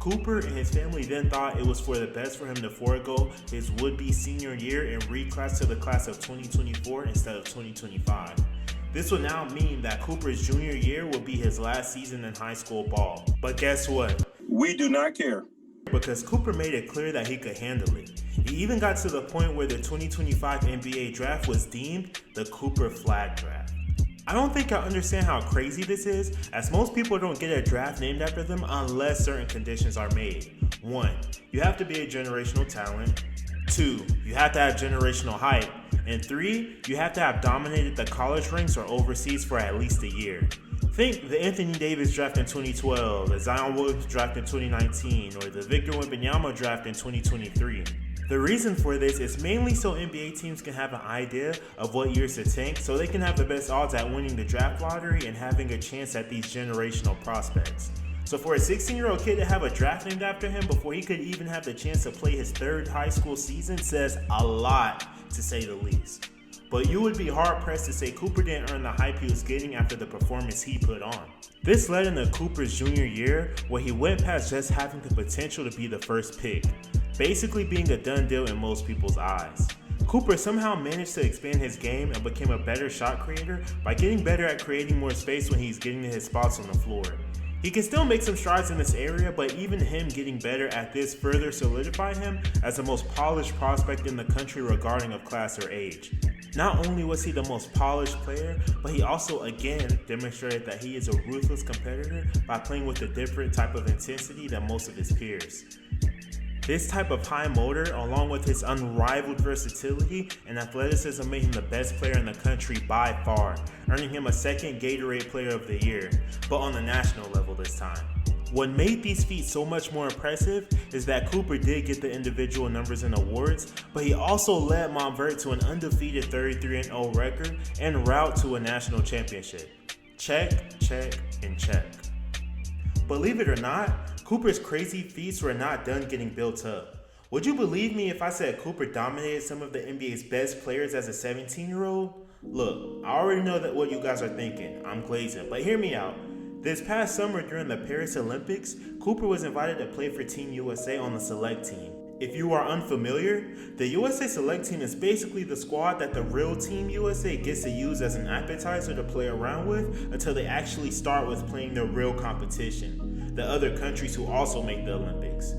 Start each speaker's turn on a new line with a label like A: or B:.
A: Cooper and his family then thought it was for the best for him to forego his would-be senior year and reclass to the class of 2024 instead of 2025. This will now mean that Cooper's junior year will be his last season in high school ball. But guess what?
B: We do not care.
A: Because Cooper made it clear that he could handle it. He even got to the point where the 2025 NBA draft was deemed the Cooper flag draft. I don't think I understand how crazy this is, as most people don't get a draft named after them unless certain conditions are made. 1. You have to be a generational talent. 2. You have to have generational hype. And 3. You have to have dominated the college ranks or overseas for at least a year. Think the Anthony Davis draft in 2012, the Zion Williams draft in 2019, or the Victor Wembanyama draft in 2023. The reason for this is mainly so NBA teams can have an idea of what years to tank so they can have the best odds at winning the draft lottery and having a chance at these generational prospects. So for a 16-year-old kid to have a draft named after him before he could even have the chance to play his third high school season says a lot, to say the least. But you would be hard-pressed to say Cooper didn't earn the hype he was getting after the performance he put on. This led into Cooper's junior year, where he went past just having the potential to be the first pick, basically being a done deal in most people's eyes. Cooper somehow managed to expand his game and became a better shot creator by getting better at creating more space when he's getting to his spots on the floor. He can still make some strides in this area, but even him getting better at this further solidified him as the most polished prospect in the country regarding of class or age. Not only was he the most polished player, but he also again demonstrated that he is a ruthless competitor by playing with a different type of intensity than most of his peers. This type of high motor, along with his unrivaled versatility and athleticism, made him the best player in the country by far, earning him a second Gatorade Player of the Year, but on the national level this time. What made these feats so much more impressive is that Cooper did get the individual numbers and awards, but he also led Montverde to an undefeated 33-0 record and route to a national championship. Check, check, and check. Believe it or not, Cooper's crazy feats were not done getting built up. Would you believe me if I said Cooper dominated some of the NBA's best players as a 17-year-old? Look, I already know that what you guys are thinking. I'm glazing, but hear me out. This past summer during the Paris Olympics, Cooper was invited to play for Team USA on the select team. If you are unfamiliar, the USA select team is basically the squad that the real Team USA gets to use as an appetizer to play around with until they actually start with playing their real competition, the other countries who also make the Olympics.